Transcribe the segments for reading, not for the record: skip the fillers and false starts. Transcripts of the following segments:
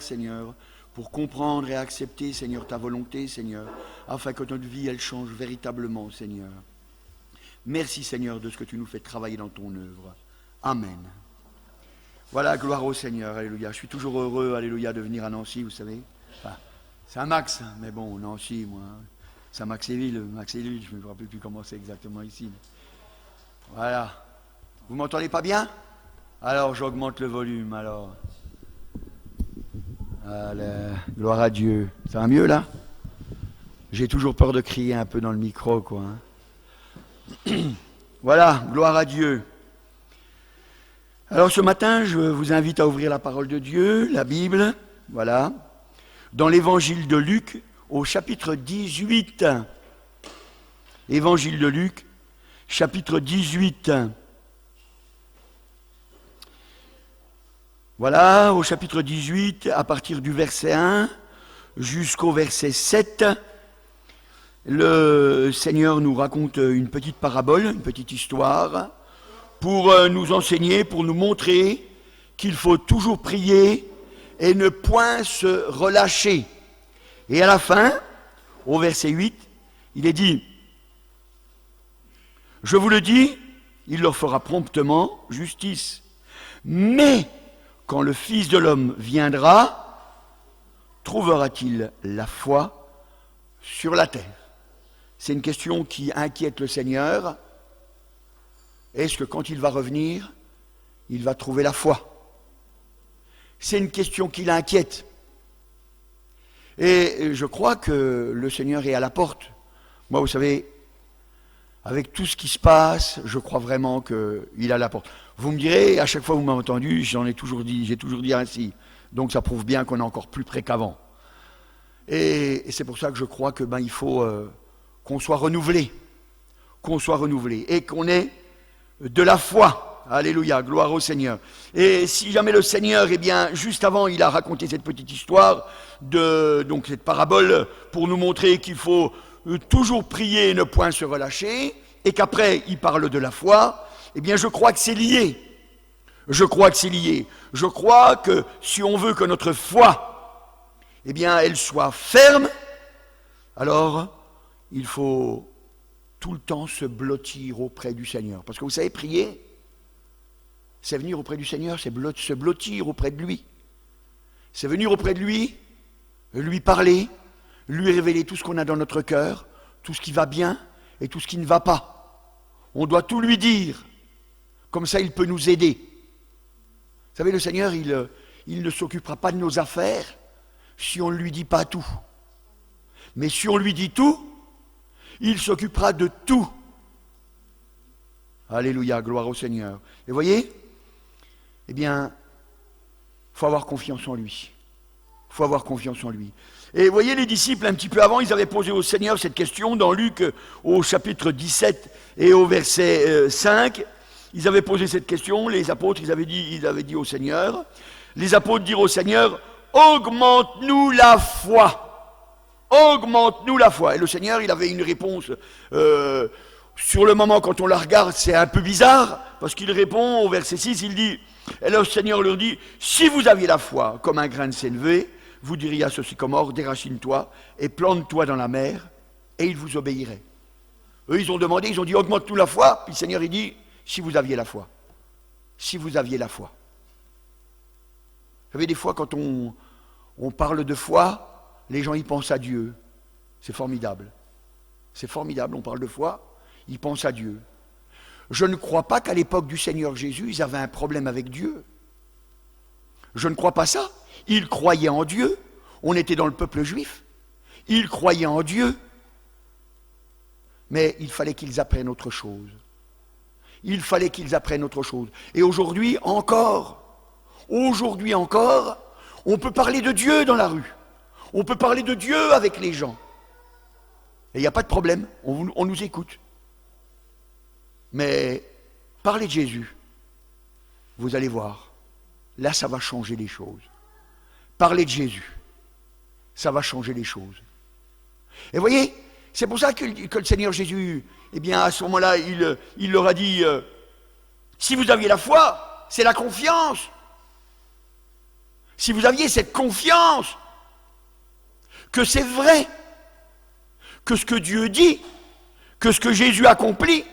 lumière, Seigneur, pour comprendre et accepter, Seigneur, ta volonté, Seigneur, afin que notre vie, elle change véritablement, Seigneur. Merci, Seigneur, de ce que tu nous fais travailler dans ton œuvre. Amen. Voilà, gloire au Seigneur, alléluia. Je suis toujours heureux, alléluia, de venir à Nancy, vous savez. Enfin, c'est un Max, mais bon, Nancy, moi, c'est un Maxéville, je ne me rappelle plus comment c'est exactement ici. Voilà. Vous m'entendez pas bien? Alors, j'augmente le volume, alors. Allez, gloire à Dieu. Ça va mieux, là? J'ai toujours peur de crier un peu dans le micro, quoi. Hein. Voilà, gloire à Dieu. Alors ce matin, je vous invite à ouvrir la parole de Dieu, la Bible, voilà, dans l'évangile de Luc, au chapitre 18. Évangile de Luc, chapitre 18. Voilà, au chapitre 18, à partir du verset 1 jusqu'au verset 7, le Seigneur nous raconte une petite parabole, une petite histoire, pour nous enseigner, pour nous montrer qu'il faut toujours prier et ne point se relâcher. Et à la fin, au verset 8, il est dit, « Je vous le dis, il leur fera promptement justice. Mais quand le Fils de l'homme viendra, trouvera-t-il la foi sur la terre ?» C'est une question qui inquiète le Seigneur. Est-ce que quand il va revenir, il va trouver la foi? C'est une question qui l'inquiète. Et je crois que le Seigneur est à la porte. Moi, vous savez, avec tout ce qui se passe, je crois vraiment qu'il est à la porte. Vous me direz, à chaque fois que vous m'avez entendu, j'ai toujours dit ainsi. Donc ça prouve bien qu'on est encore plus près qu'avant. Et c'est pour ça que je crois que il faut qu'on soit renouvelé. Et qu'on ait de la foi. Alléluia, gloire au Seigneur. Et si jamais le Seigneur, juste avant, il a raconté cette petite histoire, donc cette parabole, pour nous montrer qu'il faut toujours prier et ne point se relâcher, et qu'après, il parle de la foi, je crois que c'est lié. Je crois que si on veut que notre foi, elle soit ferme, alors il faut tout le temps se blottir auprès du Seigneur. Parce que vous savez, prier, c'est venir auprès du Seigneur, c'est se blottir auprès de lui. C'est venir auprès de lui parler, lui révéler tout ce qu'on a dans notre cœur, tout ce qui va bien et tout ce qui ne va pas. On doit tout lui dire. Comme ça, il peut nous aider. Vous savez, le Seigneur, il ne s'occupera pas de nos affaires si on ne lui dit pas tout. Mais si on lui dit tout, il s'occupera de tout. Alléluia, gloire au Seigneur. Et voyez, faut avoir confiance en lui. Et voyez, les disciples, un petit peu avant, ils avaient posé au Seigneur cette question dans Luc, au chapitre 17 et au verset 5. Ils avaient posé cette question, les apôtres, ils avaient dit au Seigneur, les apôtres dirent au Seigneur, augmente-nous la foi. Augmente-nous la foi. Et le Seigneur, il avait une réponse. Sur le moment, quand on la regarde, c'est un peu bizarre, parce qu'il répond au verset 6, il dit, et le Seigneur leur dit, si vous aviez la foi comme un grain de sénévé, vous diriez à ce sycomore, déracine-toi et plante-toi dans la mer, et il vous obéirait. Eux, ils ont demandé, ils ont dit, augmente-nous la foi, puis le Seigneur, il dit, si vous aviez la foi. Si vous aviez la foi. Vous savez, des fois, quand on parle de foi, les gens y pensent à Dieu. C'est formidable. On parle de foi, ils pensent à Dieu. Je ne crois pas qu'à l'époque du Seigneur Jésus, ils avaient un problème avec Dieu. Je ne crois pas ça. Ils croyaient en Dieu. On était dans le peuple juif. Ils croyaient en Dieu. Mais il fallait qu'ils apprennent autre chose. Et aujourd'hui encore, on peut parler de Dieu dans la rue. On peut parler de Dieu avec les gens. Et il n'y a pas de problème, on nous écoute. Mais parlez de Jésus, vous allez voir, là ça va changer les choses. Parlez de Jésus, ça va changer les choses. Et vous voyez, c'est pour ça que le Seigneur Jésus, à ce moment-là, il leur a dit, si vous aviez la foi, c'est la confiance. si vous aviez cette confiance que c'est vrai, que ce que Dieu dit, que ce que Jésus accomplit,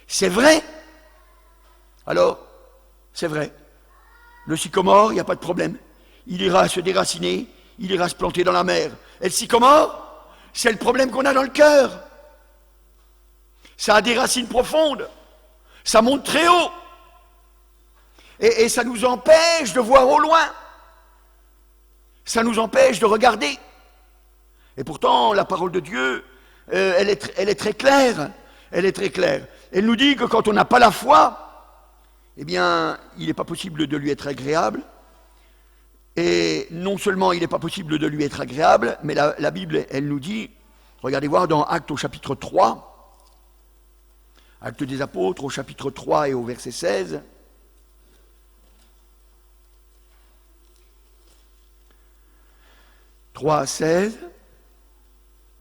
c'est vrai, alors c'est vrai. Le sycomore, il n'y a pas de problème. Il ira se déraciner, il ira se planter dans la mer. Et le sycomore, c'est le problème qu'on a dans le cœur. Ça a des racines profondes, ça monte très haut. Et ça nous empêche de voir au loin. Ça nous empêche de regarder. Et pourtant, la parole de Dieu, elle est très claire. Elle est très claire. Elle nous dit que quand on n'a pas la foi, eh bien, il n'est pas possible de lui être agréable. Et non seulement il n'est pas possible de lui être agréable, mais la Bible, elle nous dit, regardez voir dans Actes au chapitre 3, Actes des Apôtres au chapitre 3 et au verset 16, « 3 à 16.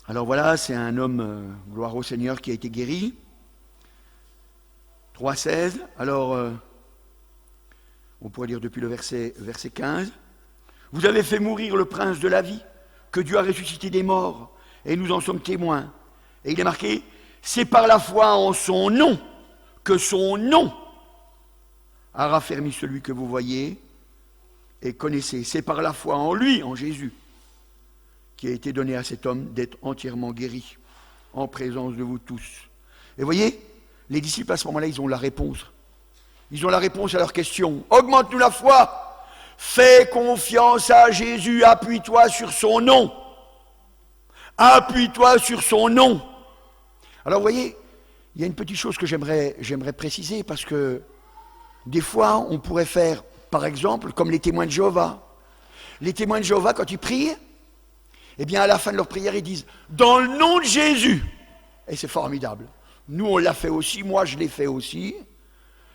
Alors voilà, c'est un homme, gloire au Seigneur, qui a été guéri. 3 à 16. Alors, on pourrait lire depuis le verset 15. « Vous avez fait mourir le prince de la vie, que Dieu a ressuscité des morts, et nous en sommes témoins. » Et il est marqué, « C'est par la foi en son nom, que son nom a raffermi celui que vous voyez et connaissez. C'est par la foi en lui, en Jésus, qui a été donné à cet homme d'être entièrement guéri, en présence de vous tous. » Et voyez, les disciples à ce moment-là, ils ont la réponse. Ils ont la réponse à leur question. Augmente-nous la foi. Fais confiance à Jésus, appuie-toi sur son nom. Appuie-toi sur son nom. Alors vous voyez, il y a une petite chose que j'aimerais préciser, parce que des fois, on pourrait faire, par exemple, comme les témoins de Jéhovah. Les témoins de Jéhovah, quand ils prient, eh bien, à la fin de leur prière, ils disent « Dans le nom de Jésus !» Et c'est formidable. Nous, on l'a fait aussi, moi, je l'ai fait aussi.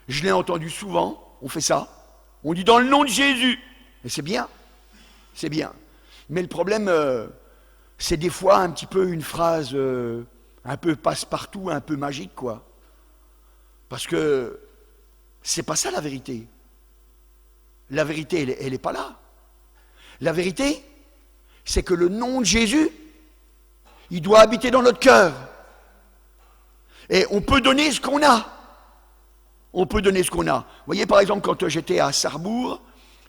Je l'ai entendu souvent, on fait ça. On dit « Dans le nom de Jésus !» Et c'est bien, c'est bien. Mais le problème, c'est des fois un petit peu une phrase un peu passe-partout, un peu magique, quoi. Parce que c'est pas ça la vérité. La vérité, elle n'est pas là. La vérité, c'est que le nom de Jésus, il doit habiter dans notre cœur. Et on peut donner ce qu'on a. On peut donner ce qu'on a. Vous voyez, par exemple, quand j'étais à Sarrebourg,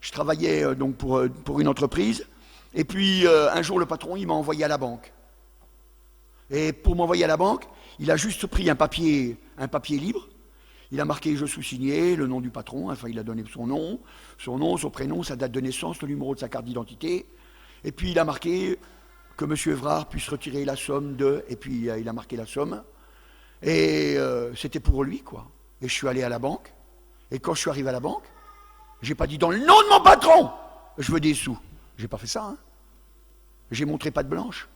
je travaillais donc pour une entreprise, et puis un jour, le patron, il m'a envoyé à la banque. Et pour m'envoyer à la banque, il a juste pris un papier libre, il a marqué « Je sous-signé », le nom du patron, enfin il a donné son nom, son prénom, sa date de naissance, le numéro de sa carte d'identité, et puis il a marqué que M. Evrard puisse retirer la somme de, et puis il a marqué la somme, et c'était pour lui, quoi. Et je suis allé à la banque, et quand je suis arrivé à la banque, j'ai pas dit « Dans le nom de mon patron, je veux des sous ». J'ai pas fait ça, hein. J'ai montré patte blanche.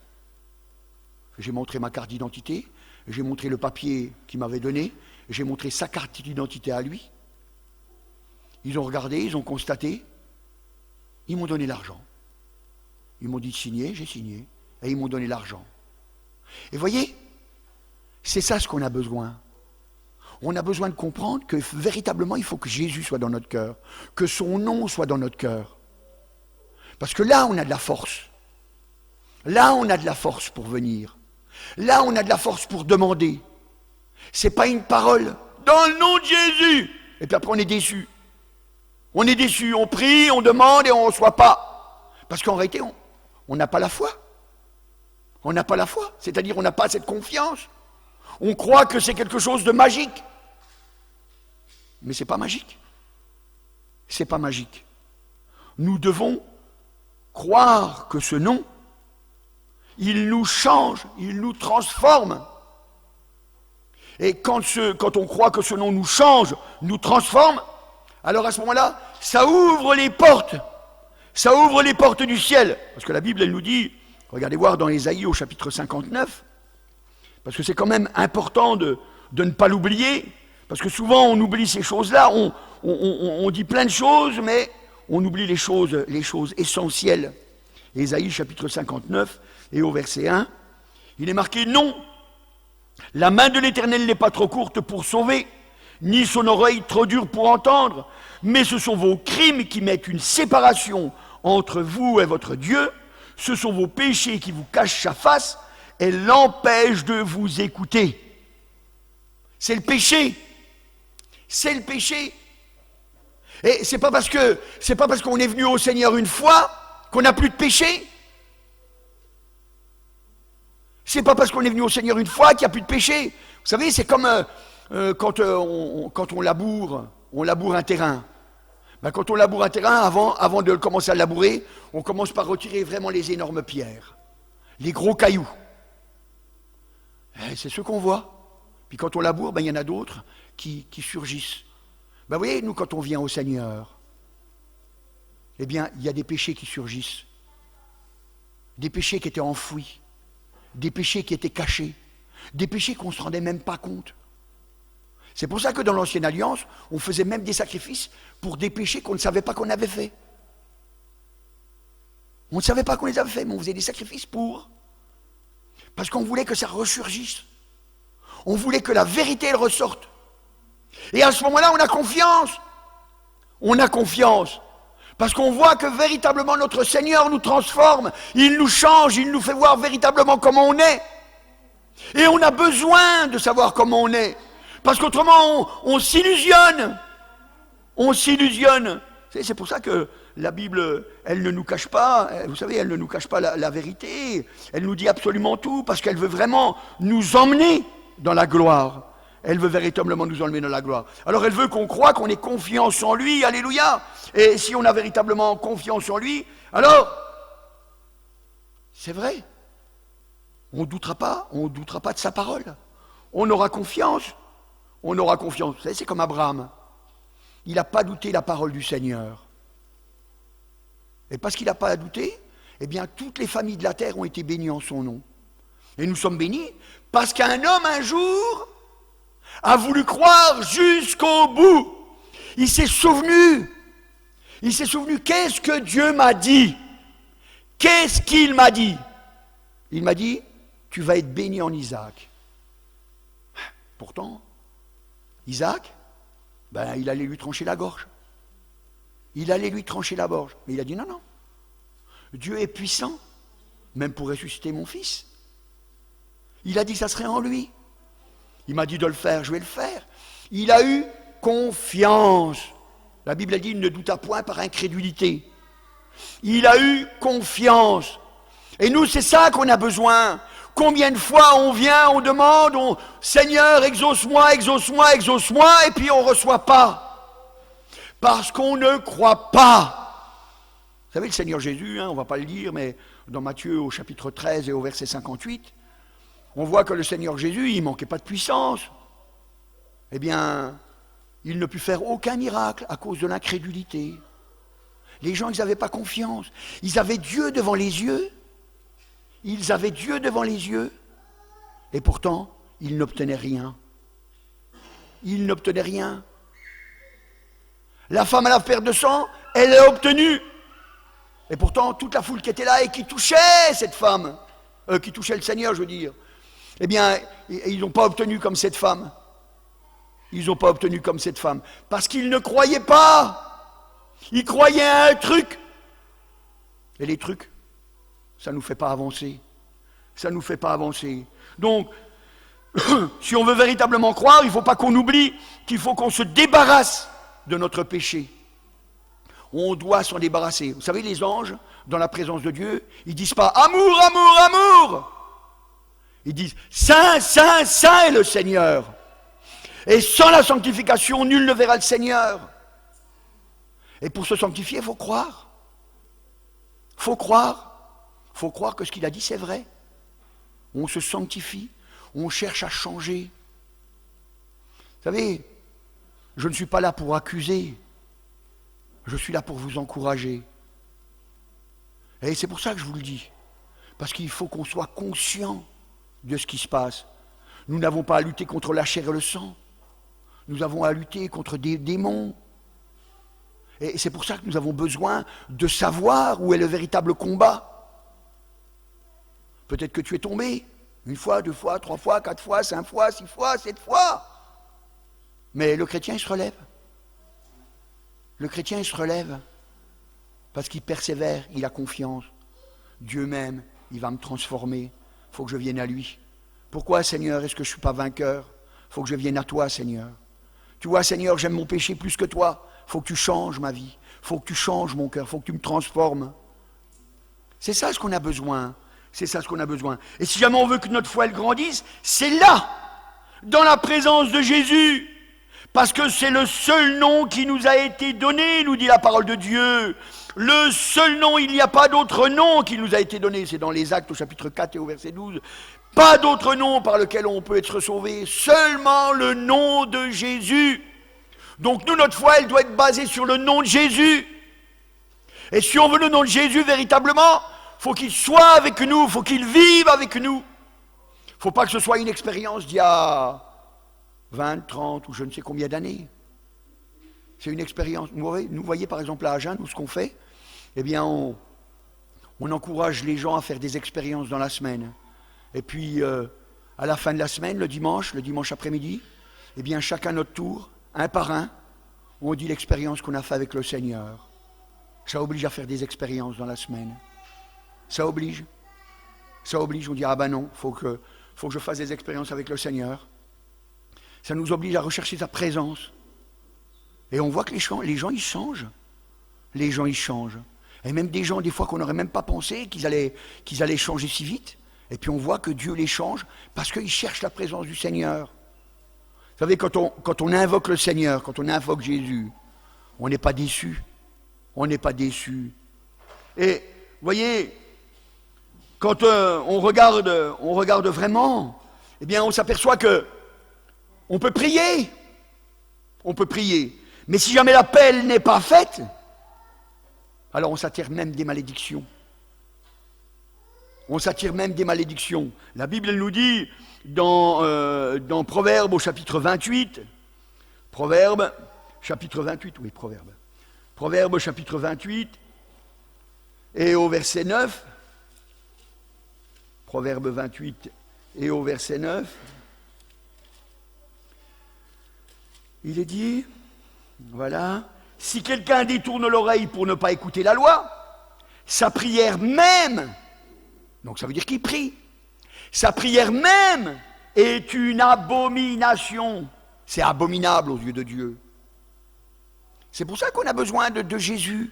J'ai montré ma carte d'identité, j'ai montré le papier qu'il m'avait donné, j'ai montré sa carte d'identité à lui. Ils ont regardé, ils ont constaté, ils m'ont donné l'argent. Ils m'ont dit de signer, j'ai signé, et ils m'ont donné l'argent. Et voyez, c'est ça ce qu'on a besoin. On a besoin de comprendre que véritablement, il faut que Jésus soit dans notre cœur, que son nom soit dans notre cœur. Parce que là, on a de la force. Là, on a de la force pour venir. Là, on a de la force pour demander. C'est pas une parole. Dans le nom de Jésus. Et puis après, on est déçu. On est déçu. On prie, on demande et on ne reçoit pas. Parce qu'en réalité, on n'a pas la foi. On n'a pas la foi. C'est-à-dire, on n'a pas cette confiance. On croit que c'est quelque chose de magique. Mais ce n'est pas magique. C'est pas magique. Nous devons croire que ce nom, il nous change, il nous transforme. Et quand on croit que ce nom nous change, nous transforme, alors à ce moment-là, ça ouvre les portes. Ça ouvre les portes du ciel. Parce que la Bible, elle nous dit, regardez voir dans Ésaïe au chapitre 59, parce que c'est quand même important de ne pas l'oublier, parce que souvent on oublie ces choses-là, on dit plein de choses, mais on oublie les choses essentielles. Ésaïe chapitre 59, et au verset 1, il est marqué « Non, la main de l'Éternel n'est pas trop courte pour sauver, ni son oreille trop dure pour entendre, mais ce sont vos crimes qui mettent une séparation entre vous et votre Dieu, ce sont vos péchés qui vous cachent sa face et l'empêchent de vous écouter. C'est le péché. C'est le péché. Et c'est pas parce qu'on est venu au Seigneur une fois qu'on n'a plus de péché. C'est pas parce qu'on est venu au Seigneur une fois qu'il n'y a plus de péché. Vous savez, c'est comme quand on laboure un terrain. Ben, quand on laboure un terrain, avant de commencer à labourer, on commence par retirer vraiment les énormes pierres, les gros cailloux. Et c'est ce qu'on voit. Puis quand on laboure, ben, il y en a d'autres qui surgissent. Ben, vous voyez, nous, quand on vient au Seigneur, eh bien, il y a des péchés qui surgissent. Des péchés qui étaient enfouis. Des péchés qui étaient cachés. Des péchés qu'on ne se rendait même pas compte. C'est pour ça que dans l'Ancienne Alliance, on faisait même des sacrifices pour des péchés qu'on ne savait pas qu'on avait faits. On ne savait pas qu'on les avait faits, mais on faisait des sacrifices pour. Parce qu'on voulait que ça ressurgisse. On voulait que la vérité elle ressorte. Et à ce moment-là, on a confiance. On a confiance. Parce qu'on voit que véritablement notre Seigneur nous transforme. Il nous change, il nous fait voir véritablement comment on est. Et on a besoin de savoir comment on est. Parce qu'autrement, on s'illusionne. On s'illusionne. C'est pour ça que la Bible, elle ne nous cache pas, vous savez, elle ne nous cache pas la vérité. Elle nous dit absolument tout, parce qu'elle veut vraiment nous emmener dans la gloire. Elle veut véritablement nous emmener dans la gloire. Alors elle veut qu'on croie, qu'on ait confiance en lui, alléluia. Et si on a véritablement confiance en lui, alors, c'est vrai. On ne doutera pas de sa parole. On aura confiance. On aura confiance. Vous savez, c'est comme Abraham. Il n'a pas douté la parole du Seigneur. Et parce qu'il n'a pas douté, eh bien, toutes les familles de la terre ont été bénies en son nom. Et nous sommes bénis parce qu'un homme, un jour, a voulu croire jusqu'au bout. Il s'est souvenu. Il s'est souvenu, qu'est-ce que Dieu m'a dit? Qu'est-ce qu'il m'a dit? Il m'a dit, tu vas être béni en Isaac. Pourtant, Isaac, ben, il allait lui trancher la gorge. Il allait lui trancher la gorge. Mais il a dit non, non. Dieu est puissant, même pour ressusciter mon fils. Il a dit que ça serait en lui. Il m'a dit de le faire, je vais le faire. Il a eu confiance. La Bible a dit, il ne douta point par incrédulité. Il a eu confiance. Et nous, c'est ça qu'on a besoin. Combien de fois on vient, on demande, Seigneur, exauce-moi, exauce-moi, exauce-moi, et puis on ne reçoit pas. Parce qu'on ne croit pas. Vous savez, le Seigneur Jésus, on ne va pas le lire, mais dans Matthieu au chapitre 13 et au verset 58, on voit que le Seigneur Jésus, il ne manquait pas de puissance. Eh bien, il ne put faire aucun miracle à cause de l'incrédulité. Les gens, ils n'avaient pas confiance. Ils avaient Dieu devant les yeux. Ils avaient Dieu devant les yeux. Et pourtant, ils n'obtenaient rien. Ils n'obtenaient rien. La femme à la perte de sang, elle l'a obtenu. Et pourtant, toute la foule qui était là et qui touchait cette femme, qui touchait le Seigneur, je veux dire, eh bien, ils n'ont pas obtenu comme cette femme. Ils n'ont pas obtenu comme cette femme. Parce qu'ils ne croyaient pas. Ils croyaient à un truc. Et les trucs, ça ne nous fait pas avancer. Ça ne nous fait pas avancer. Donc, si on veut véritablement croire, il ne faut pas qu'on oublie qu'il faut qu'on se débarrasse de notre péché. On doit s'en débarrasser. Vous savez, les anges, dans la présence de Dieu, ils ne disent pas « Amour, amour, amour !» Ils disent « Saint, saint, saint est le Seigneur !» Et sans la sanctification, nul ne verra le Seigneur. Et pour se sanctifier, il faut croire. Il faut croire. Il faut croire que ce qu'il a dit, c'est vrai. On se sanctifie, on cherche à changer. Vous savez, je ne suis pas là pour accuser. Je suis là pour vous encourager. Et c'est pour ça que je vous le dis. Parce qu'il faut qu'on soit conscient de ce qui se passe. Nous n'avons pas à lutter contre la chair et le sang. Nous avons à lutter contre des démons. Et c'est pour ça que nous avons besoin de savoir où est le véritable combat. Peut-être que tu es tombé 1 fois, 2 fois, 3 fois, 4 fois, 5 fois, 6 fois, 7 fois. Mais le chrétien, il se relève. Le chrétien, il se relève. Parce qu'il persévère, il a confiance. Dieu même, il va me transformer. Il faut que je vienne à lui. Pourquoi, Seigneur, est-ce que je ne suis pas vainqueur? Il faut que je vienne à toi, Seigneur. Tu vois, Seigneur, j'aime mon péché plus que toi. Il faut que tu changes ma vie. Il faut que tu changes mon cœur. Il faut que tu me transformes. C'est ça ce qu'on a besoin. C'est ça ce qu'on a besoin. Et si jamais on veut que notre foi elle grandisse, c'est là, dans la présence de Jésus. Parce que c'est le seul nom qui nous a été donné, nous dit la parole de Dieu. Le seul nom, il n'y a pas d'autre nom qui nous a été donné. C'est dans les Actes au chapitre 4 et au verset 12. Pas d'autre nom par lequel on peut être sauvé. Seulement le nom de Jésus. Donc nous, notre foi, elle doit être basée sur le nom de Jésus. Et si on veut le nom de Jésus véritablement, il faut qu'il soit avec nous, il faut qu'il vive avec nous. Il ne faut pas que ce soit une expérience d'il y a 20, 30 ou je ne sais combien d'années. C'est une expérience. Nous voyez par exemple à Agen, nous ce qu'on fait, eh bien on encourage les gens à faire des expériences dans la semaine. Et puis à la fin de la semaine, le dimanche après-midi, eh bien chacun notre tour, un par un, on dit l'expérience qu'on a fait avec le Seigneur. Ça oblige à faire des expériences dans la semaine. Ça oblige. On dit, ah ben non, faut que je fasse des expériences avec le Seigneur. Ça nous oblige à rechercher sa présence. Et on voit que les gens, ils changent. Les gens, ils changent. Et même des gens, des fois, qu'on n'aurait même pas pensé qu'ils allaient changer si vite. Et puis on voit que Dieu les change parce qu'ils cherchent la présence du Seigneur. Vous savez, quand on invoque le Seigneur, quand on invoque Jésus, on n'est pas déçu. On n'est pas déçu. Et, vous voyez, quand on regarde vraiment, eh bien, on s'aperçoit que on peut prier. On peut prier. Mais si jamais l'appel n'est pas faite, alors on s'attire même des malédictions. On s'attire même des malédictions. La Bible, elle nous dit, dans Proverbe au chapitre 28, Proverbe chapitre 28, et au verset 9, Proverbe 28 et au verset 9, il est dit, voilà, si quelqu'un détourne l'oreille pour ne pas écouter la loi, sa prière même, donc ça veut dire qu'il prie, sa prière même est une abomination. C'est abominable aux yeux de Dieu. C'est pour ça qu'on a besoin de Jésus.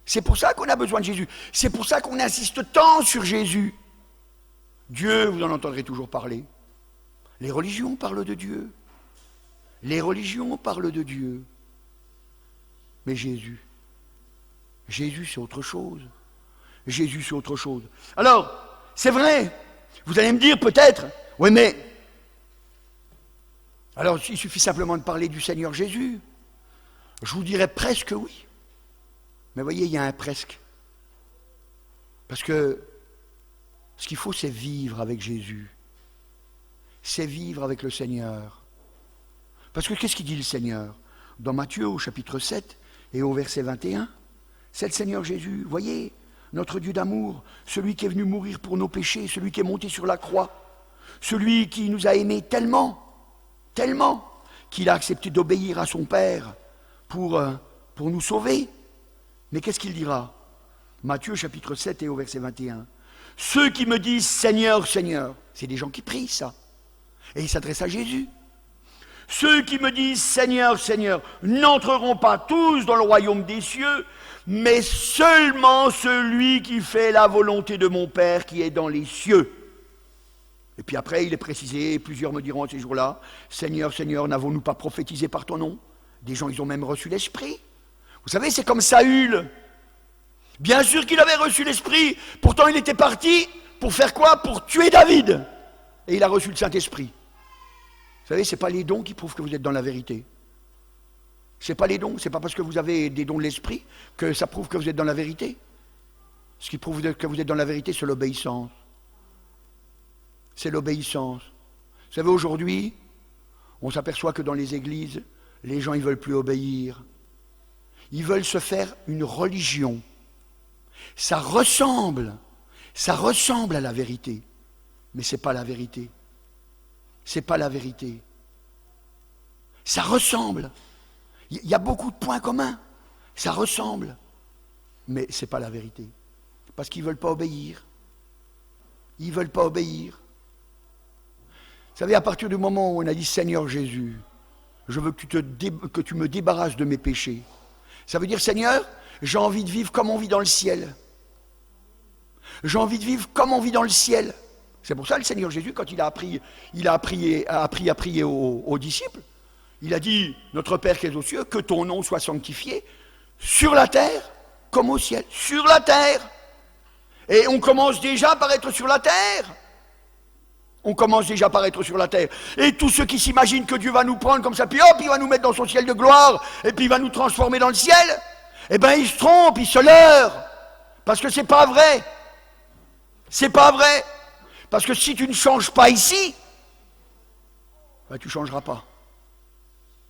C'est pour ça qu'on a besoin de Jésus. C'est pour ça qu'on insiste tant sur Jésus. Dieu, vous en entendrez toujours parler. Les religions parlent de Dieu. Les religions parlent de Dieu. Mais Jésus, c'est autre chose. Jésus, c'est autre chose. Alors, c'est vrai, vous allez me dire peut-être, oui mais, alors il suffit simplement de parler du Seigneur Jésus. Je vous dirais presque oui. Mais voyez, il y a un presque. Parce que ce qu'il faut, c'est vivre avec Jésus. C'est vivre avec le Seigneur. Parce que qu'est-ce qu'il dit le Seigneur? Dans Matthieu au chapitre 7 et au verset 21, c'est le Seigneur Jésus. Voyez, notre Dieu d'amour, celui qui est venu mourir pour nos péchés, celui qui est monté sur la croix, celui qui nous a aimés tellement, qu'il a accepté d'obéir à son Père pour nous sauver. Mais qu'est-ce qu'il dira? Matthieu chapitre 7 et au verset 21. Ceux qui me disent Seigneur, Seigneur, c'est des gens qui prient ça. Et ils s'adressent à Jésus. Ceux qui me disent Seigneur, Seigneur, n'entreront pas tous dans le royaume des cieux, mais seulement celui qui fait la volonté de mon Père qui est dans les cieux. Et puis après, il est précisé, plusieurs me diront ces jours-là, Seigneur, Seigneur, n'avons-nous pas prophétisé par ton nom? Des gens, ils ont même reçu l'Esprit. Vous savez, c'est comme Saül. Bien sûr qu'il avait reçu l'Esprit, pourtant il était parti pour faire quoi? Pour tuer David. Et il a reçu le Saint-Esprit. Vous savez, ce n'est pas les dons qui prouvent que vous êtes dans la vérité. Ce n'est pas les dons, ce n'est pas parce que vous avez des dons de l'Esprit que ça prouve que vous êtes dans la vérité. Ce qui prouve que vous êtes dans la vérité, c'est l'obéissance. C'est l'obéissance. Vous savez, aujourd'hui, on s'aperçoit que dans les églises, les gens, ils ne veulent plus obéir. Ils veulent se faire une religion. Ça ressemble à la vérité, mais ce n'est pas la vérité. C'est pas la vérité. Ça ressemble. Il y a beaucoup de points communs. Ça ressemble. Mais ce n'est pas la vérité. Parce qu'ils ne veulent pas obéir. Ils ne veulent pas obéir. Vous savez, à partir du moment où on a dit Seigneur Jésus, je veux que tu me débarrasses de mes péchés. Ça veut dire Seigneur, j'ai envie de vivre comme on vit dans le ciel. J'ai envie de vivre comme on vit dans le ciel. C'est pour ça le Seigneur Jésus, quand il a appris à prier aux disciples, il a dit, notre Père qui est aux cieux, que ton nom soit sanctifié sur la terre comme au ciel. Sur la terre. Et on commence déjà par être sur la terre. On commence déjà par être sur la terre. Et tous ceux qui s'imaginent que Dieu va nous prendre comme ça, puis hop, il va nous mettre dans son ciel de gloire, et puis il va nous transformer dans le ciel, eh bien ils se trompent, ils se leurrent. Parce que c'est pas vrai. C'est pas vrai. Parce que si tu ne changes pas ici, ben tu ne changeras pas.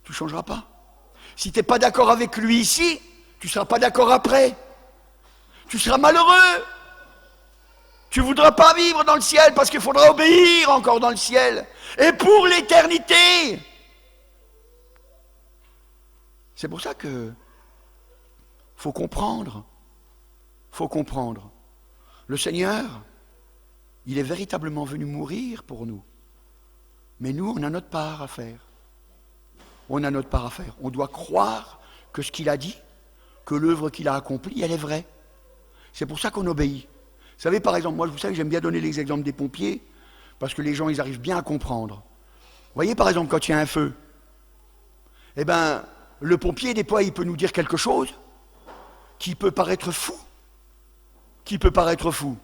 Tu ne changeras pas. Si tu n'es pas d'accord avec lui ici, tu ne seras pas d'accord après. Tu seras malheureux. Tu ne voudras pas vivre dans le ciel parce qu'il faudra obéir encore dans le ciel. Et pour l'éternité. C'est pour ça que faut comprendre. Faut comprendre. Le Seigneur, il est véritablement venu mourir pour nous. Mais nous, on a notre part à faire. On a notre part à faire. On doit croire que ce qu'il a dit, que l'œuvre qu'il a accomplie, elle est vraie. C'est pour ça qu'on obéit. Vous savez, par exemple, moi, vous savez, j'aime bien donner les exemples des pompiers, parce que les gens, ils arrivent bien à comprendre. Vous voyez, par exemple, quand il y a un feu, eh bien, le pompier, des fois, il peut nous dire quelque chose qui peut paraître fou. Qui peut paraître fou.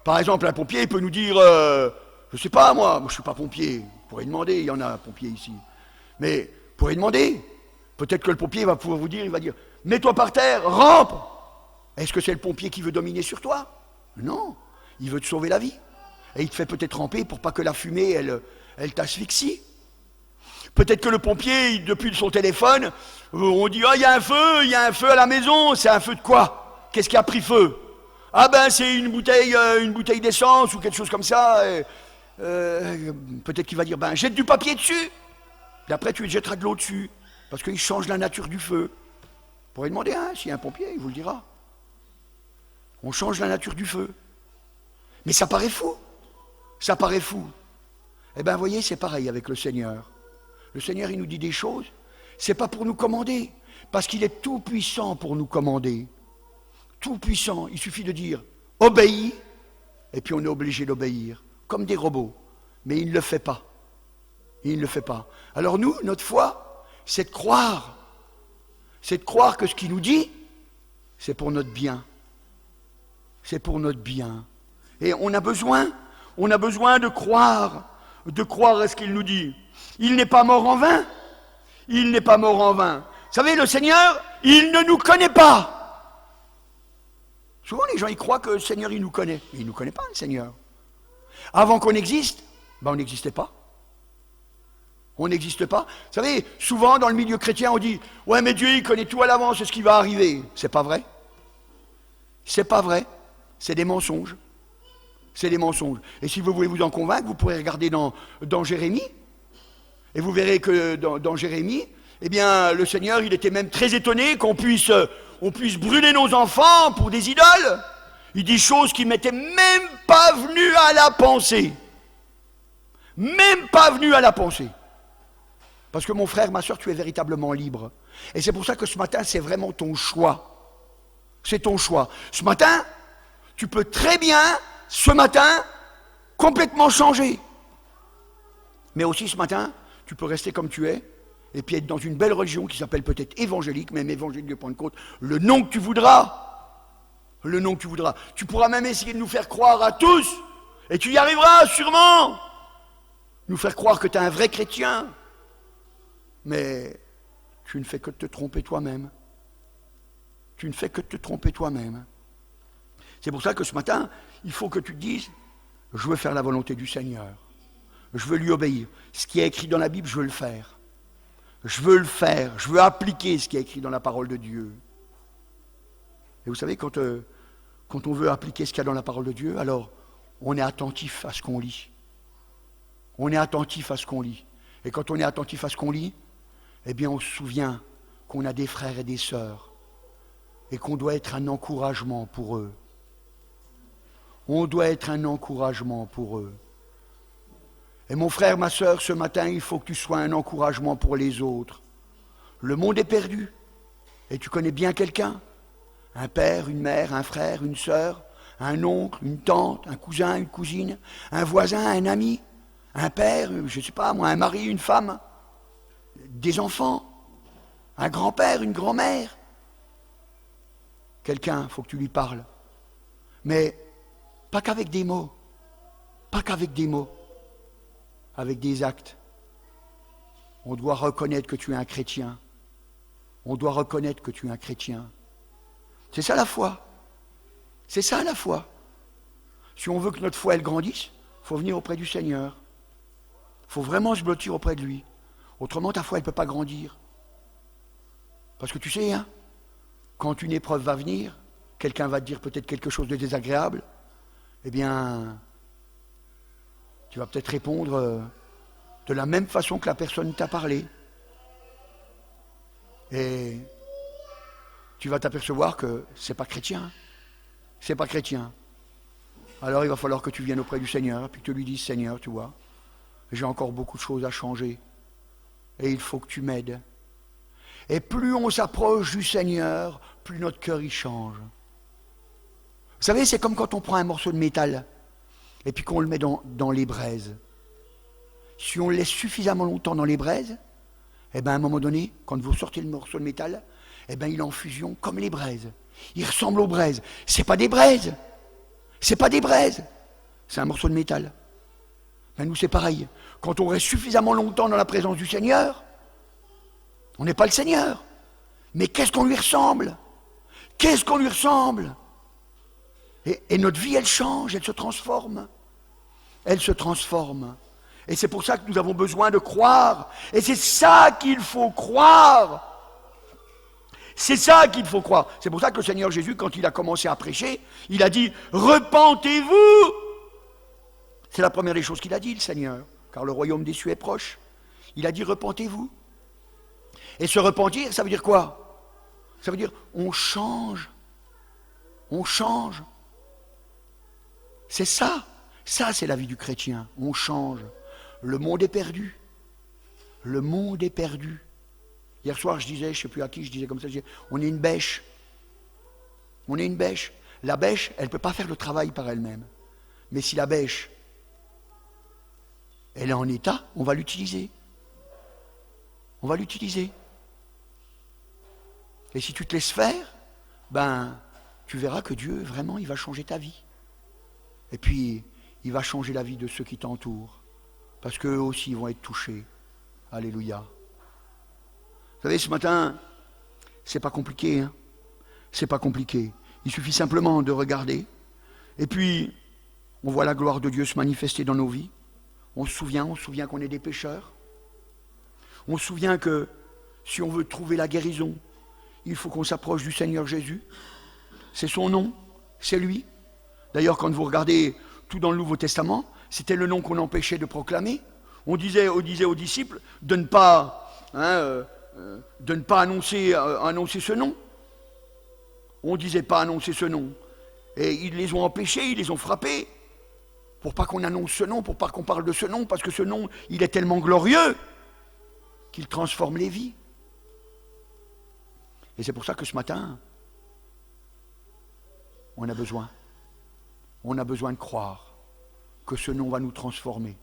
Par exemple, un pompier, il peut nous dire, je ne sais pas, moi je ne suis pas pompier, vous pourrez demander, il y en a un pompier ici. Mais, vous pourrez demander, peut-être que le pompier va pouvoir vous dire, il va dire, mets-toi par terre, rampe. Est-ce que c'est le pompier qui veut dominer sur toi? Non, il veut te sauver la vie. Et il te fait peut-être ramper pour pas que la fumée, elle t'asphyxie. Peut-être que le pompier, depuis son téléphone, on dit, ah, il y a un feu à la maison. C'est un feu de quoi? Qu'est-ce qui a pris feu? Ah ben, c'est une bouteille d'essence ou quelque chose comme ça. Peut-être qu'il va dire, ben, jette du papier dessus. Et après, tu jetteras de l'eau dessus. Parce qu'il change la nature du feu. Vous pourrez demander, hein, s'il y a un pompier, il vous le dira. On change la nature du feu. Mais ça paraît fou. Ça paraît fou. Eh bien, vous voyez, c'est pareil avec le Seigneur. Le Seigneur, il nous dit des choses. C'est pas pour nous commander. Parce qu'il est tout puissant pour nous commander. Tout puissant. Il suffit de dire, obéis. Et puis on est obligé d'obéir. Comme des robots. Mais il ne le fait pas. Il ne le fait pas. Alors nous, notre foi, c'est de croire. C'est de croire que ce qu'il nous dit, c'est pour notre bien. C'est pour notre bien. Et on a besoin de croire à ce qu'il nous dit. Il n'est pas mort en vain. Il n'est pas mort en vain. Vous savez, le Seigneur, il ne nous connaît pas. Souvent, les gens, ils croient que le Seigneur, il nous connaît. Mais il ne nous connaît pas, le Seigneur. Avant qu'on existe, ben, on n'existait pas. On n'existe pas. Vous savez, souvent, dans le milieu chrétien, on dit, ouais, mais Dieu, il connaît tout à l'avance, ce qui va arriver. C'est pas vrai. C'est pas vrai. C'est des mensonges. C'est des mensonges. Et si vous voulez vous en convaincre, vous pourrez regarder dans Jérémie. Et vous verrez que dans Jérémie, eh bien, le Seigneur, il était même très étonné qu'on puisse brûler nos enfants pour des idoles. Il dit choses qui ne m'étaient même pas venues à la pensée. Même pas venues à la pensée. Parce que mon frère, ma soeur, tu es véritablement libre. Et c'est pour ça que ce matin, c'est vraiment ton choix. C'est ton choix. Ce matin, tu peux très bien, ce matin, complètement changer. Mais aussi ce matin, tu peux rester comme tu es, et puis être dans une belle religion qui s'appelle peut-être évangélique, même évangélique de Pentecôte, le nom que tu voudras. Le nom que tu voudras. Tu pourras même essayer de nous faire croire à tous, et tu y arriveras sûrement. Nous faire croire que tu es un vrai chrétien. Mais tu ne fais que te tromper toi-même. Tu ne fais que te tromper toi-même. C'est pour ça que ce matin, il faut que tu te dises, je veux faire la volonté du Seigneur. Je veux lui obéir. Ce qui est écrit dans la Bible, je veux le faire. Je veux le faire. Je veux appliquer ce qui est écrit dans la parole de Dieu. Et vous savez, quand on veut appliquer ce qu'il y a dans la parole de Dieu, alors on est attentif à ce qu'on lit. On est attentif à ce qu'on lit. Et quand on est attentif à ce qu'on lit, eh bien on se souvient qu'on a des frères et des sœurs et qu'on doit être un encouragement pour eux. On doit être un encouragement pour eux. Et mon frère, ma sœur, ce matin, il faut que tu sois un encouragement pour les autres. Le monde est perdu. Et tu connais bien quelqu'un? Un père, une mère, un frère, une sœur, un oncle, une tante, un cousin, une cousine, un voisin, un ami, un père, je ne sais pas moi, un mari, une femme, des enfants, un grand-père, une grand-mère. Quelqu'un, il faut que tu lui parles. Mais pas qu'avec des mots, pas qu'avec des mots, avec des actes. On doit reconnaître que tu es un chrétien. On doit reconnaître que tu es un chrétien. C'est ça la foi. C'est ça la foi. Si on veut que notre foi elle grandisse, il faut venir auprès du Seigneur. Il faut vraiment se blottir auprès de lui. Autrement, ta foi elle ne peut pas grandir. Parce que tu sais, hein, quand une épreuve va venir, quelqu'un va te dire peut-être quelque chose de désagréable, eh bien, tu vas peut-être répondre de la même façon que la personne t'a parlé. Et tu vas t'apercevoir que c'est pas chrétien. C'est pas chrétien. Alors il va falloir que tu viennes auprès du Seigneur, puis que tu lui dises, Seigneur, tu vois, j'ai encore beaucoup de choses à changer. Et il faut que tu m'aides. Et plus on s'approche du Seigneur, plus notre cœur y change. Vous savez, c'est comme quand on prend un morceau de métal et puis qu'on le met dans les braises. Si on le laisse suffisamment longtemps dans les braises, eh bien à un moment donné, quand vous sortez le morceau de métal, eh bien il est en fusion comme les braises. Il ressemble aux braises. C'est pas des braises. C'est pas des braises. C'est un morceau de métal. Ben nous c'est pareil. Quand on reste suffisamment longtemps dans la présence du Seigneur, on n'est pas le Seigneur. Mais qu'est-ce qu'on lui ressemble? Qu'est-ce qu'on lui ressemble? Et notre vie, elle change, elle se transforme. Elle se transforme. Et c'est pour ça que nous avons besoin de croire. Et c'est ça qu'il faut croire. C'est ça qu'il faut croire. C'est pour ça que le Seigneur Jésus, quand il a commencé à prêcher, il a dit « Repentez-vous » C'est la première des choses qu'il a dit, le Seigneur, car le royaume des cieux est proche. Il a dit « Repentez-vous ». Et se repentir, ça veut dire quoi? Ça veut dire on change. On change. C'est ça. Ça, c'est la vie du chrétien. On change. Le monde est perdu. Le monde est perdu. Hier soir, je disais, je ne sais plus à qui, je disais comme ça, je disais, on est une bêche. On est une bêche. La bêche, elle ne peut pas faire le travail par elle-même. Mais si la bêche, elle est en état, on va l'utiliser. On va l'utiliser. Et si tu te laisses faire, ben, tu verras que Dieu, vraiment, il va changer ta vie. Et puis, il va changer la vie de ceux qui t'entourent. Parce qu'eux aussi vont être touchés. Alléluia. Vous savez, ce matin, c'est pas compliqué. Hein? C'est pas compliqué. Il suffit simplement de regarder. Et puis, on voit la gloire de Dieu se manifester dans nos vies. On se souvient qu'on est des pécheurs. On se souvient que si on veut trouver la guérison, il faut qu'on s'approche du Seigneur Jésus. C'est son nom, c'est lui. D'ailleurs, quand vous regardez tout dans le Nouveau Testament, c'était le nom qu'on empêchait de proclamer. On disait aux disciples de ne pas, annoncer ce nom. On ne disait pas annoncer ce nom. Et ils les ont empêchés, ils les ont frappés. Pour pas qu'on annonce ce nom, pour pas qu'on parle de ce nom, parce que ce nom, il est tellement glorieux qu'il transforme les vies. Et c'est pour ça que ce matin, on a besoin de croire que ce nom va nous transformer.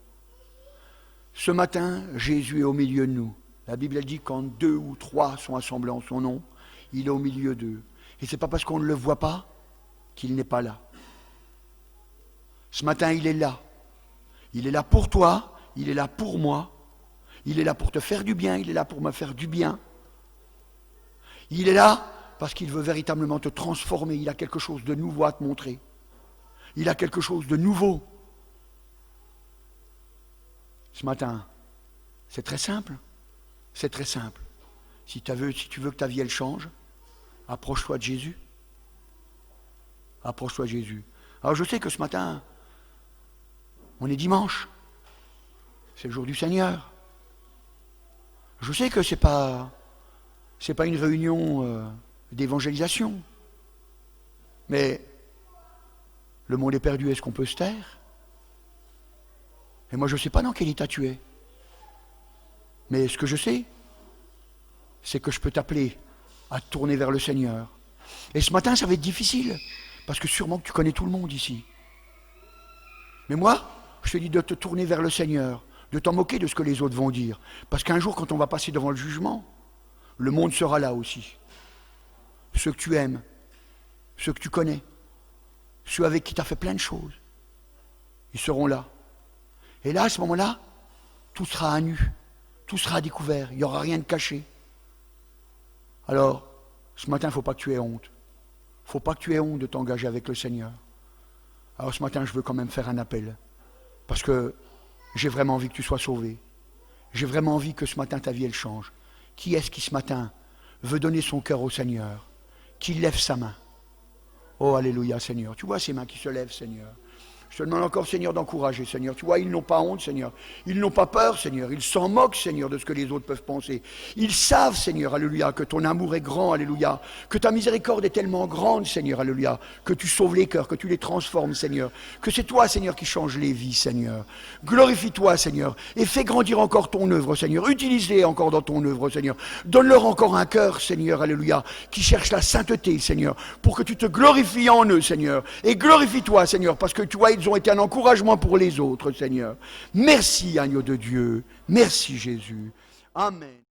Ce matin, Jésus est au milieu de nous. La Bible elle dit quand 2 ou 3 sont assemblés en son nom, il est au milieu d'eux. Et ce n'est pas parce qu'on ne le voit pas qu'il n'est pas là. Ce matin, il est là. Il est là pour toi, il est là pour moi. Il est là pour te faire du bien, il est là pour me faire du bien. Il est là parce qu'il veut véritablement te transformer. Il a quelque chose de nouveau à te montrer. Il a quelque chose de nouveau. Ce matin, c'est très simple. C'est très simple. Si tu veux que ta vie elle change, approche-toi de Jésus. Approche-toi de Jésus. Alors je sais que ce matin, on est dimanche. C'est le jour du Seigneur. Je sais que c'est pas une réunion d'évangélisation. Mais le monde est perdu, est-ce qu'on peut se taire? Et moi, je ne sais pas dans quel état tu es. Mais ce que je sais, c'est que je peux t'appeler à te tourner vers le Seigneur. Et ce matin, ça va être difficile, parce que sûrement que tu connais tout le monde ici. Mais moi, je te dis de te tourner vers le Seigneur, de t'en moquer de ce que les autres vont dire. Parce qu'un jour, quand on va passer devant le jugement, le monde sera là aussi. Ceux que tu aimes, ceux que tu connais, ceux avec qui tu as fait plein de choses, ils seront là. Et là, à ce moment-là, tout sera à nu, tout sera à découvert, il n'y aura rien de caché. Alors, ce matin, il ne faut pas que tu aies honte. Il ne faut pas que tu aies honte de t'engager avec le Seigneur. Alors ce matin, je veux quand même faire un appel. Parce que j'ai vraiment envie que tu sois sauvé. J'ai vraiment envie que ce matin, ta vie, elle change. Qui est-ce qui, ce matin, veut donner son cœur au Seigneur? Qui lève sa main? Oh, alléluia, Seigneur. Tu vois ces mains qui se lèvent, Seigneur. Je te demande encore, Seigneur, d'encourager, Seigneur. Tu vois, ils n'ont pas honte, Seigneur. Ils n'ont pas peur, Seigneur. Ils s'en moquent, Seigneur, de ce que les autres peuvent penser. Ils savent, Seigneur, alléluia, que ton amour est grand, alléluia. Que ta miséricorde est tellement grande, Seigneur, alléluia. Que tu sauves les cœurs, que tu les transformes, Seigneur. Que c'est toi, Seigneur, qui change les vies, Seigneur. Glorifie-toi, Seigneur. Et fais grandir encore ton œuvre, Seigneur. Utilise-les encore dans ton œuvre, Seigneur. Donne-leur encore un cœur, Seigneur, alléluia, qui cherche la sainteté, Seigneur. Pour que tu te glorifies en eux, Seigneur. Et glorifie-toi, Seigneur, parce que tu vois, ils ont été un encouragement pour les autres, Seigneur. Merci, agneau de Dieu. Merci, Jésus. Amen.